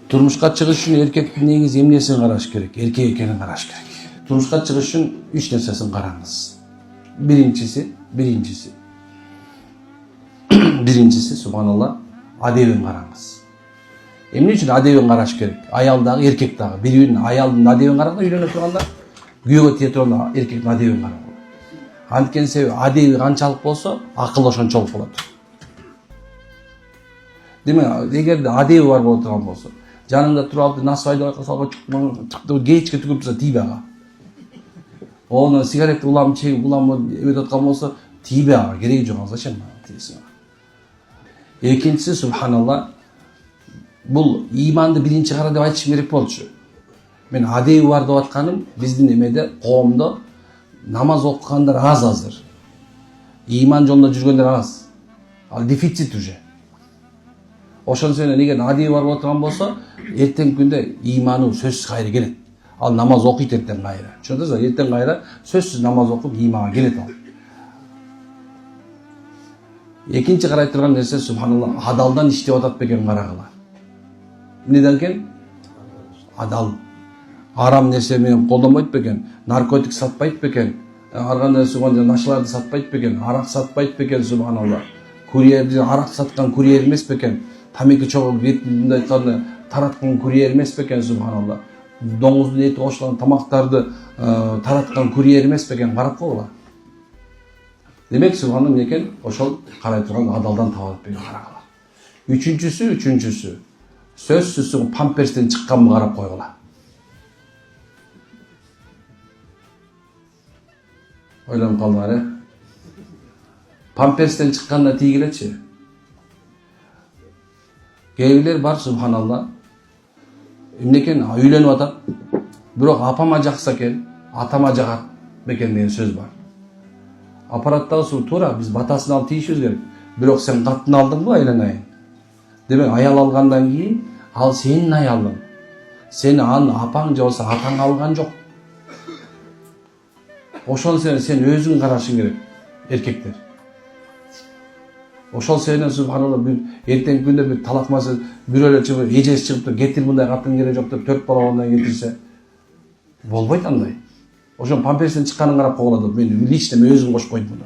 Turmuşqa чыгыш үчүн эркектин негизи эмнесин караш керек? Эркек экенин караш керек. Turmuşqa чыгыш үчүн 3 нерсесин караңыз. Биринчиси, субханалла, адебин караңыз. Эмне үчүн адебин караш керек? Аял дагы, эркек дагы. Биринин аялдын адебин караганда үйлөнө турганда, күйөөгө тие турганда эркектин адебин караганда. Анткени себеби адеби канчалык болсо, акыл ошончолук болот. Демек, эгерде адеби бар боло турган болсо, жаныңда туруп алып насып айдабай калса, кечке түгүп турса тийбей ага. Оны сигарет улам чегип, улам эметип аткан болсо, тийбей ага, кереги жок, зачем тийсиң? Экинчиси, субханалла, бул иманды биринчи кара деп айтышым керек болчу. Мен адеби бар деп атканым, биздин эмеде, коомдо намаз окугандар аз азыр. Иман жолунда жүргөндөр аз. Ал дефицит уже. Ошон себептен эгер адеби бар боло турган болсо, эртең күндө иманы сөзсүз кайра келет. Ал намаз окуйт эртең кайра. Түшүндүңүзбү? Эртең кайра сөзсүз намаз окуп иманга келет ал. Экинчи карай турган нерсе, субханалла, адалдан иштеп атат бекен карагыла. Эмнеден экен? Адал. Арам нерсе менен колдонбойт бекен, наркотик сатпайт бекен, аргандай суган нашыларды сатпайт бекен, арак сатпайт бекен, субханалла. Курьерди арак саткан курьер эмес бекен, тамеки чогулуп мындай айтканда тараткан курьер эмес бекен, субханалла. Доңуздун эти кошулган тамактарды тараткан курьер эмес бекен, карап койгула. Демек, субханалла, эмне экен? Ошол карай турган адалдан табылат бекен карагыла. Үчүнчүсү, сөзсүз памперстен чыкканбы карап койгула. Ойланып калдыңар, Памперстен чыкканда тийгилечи. Кээ бирлер бар, субханалла, эмне экен, үйлөнүп атат, бирок апама жакса экен, атама жагат бекен деген сөз бар. Аппараттагы туура, биз батасын алып тийишибиз керек. Бирок сен катын алдыңбы, айланайын? Демек, аял алгандан кийин, ал сенин аялың. Сени апаң же болбосо атаң алган жок. Ошол сен өзүң карашың керек, эркектер. Ошол сенен, субханалла, эртең күндө бир талак маселе, бирөөлөр чыгып, эжеси чыгып, кетир мындай катын кереги жок деп 4 бала ондан кетирсе, болбойт андай. Ошон памперстен чыкканын карап койгула деп, мен лично өзүм кошуп койдум муну.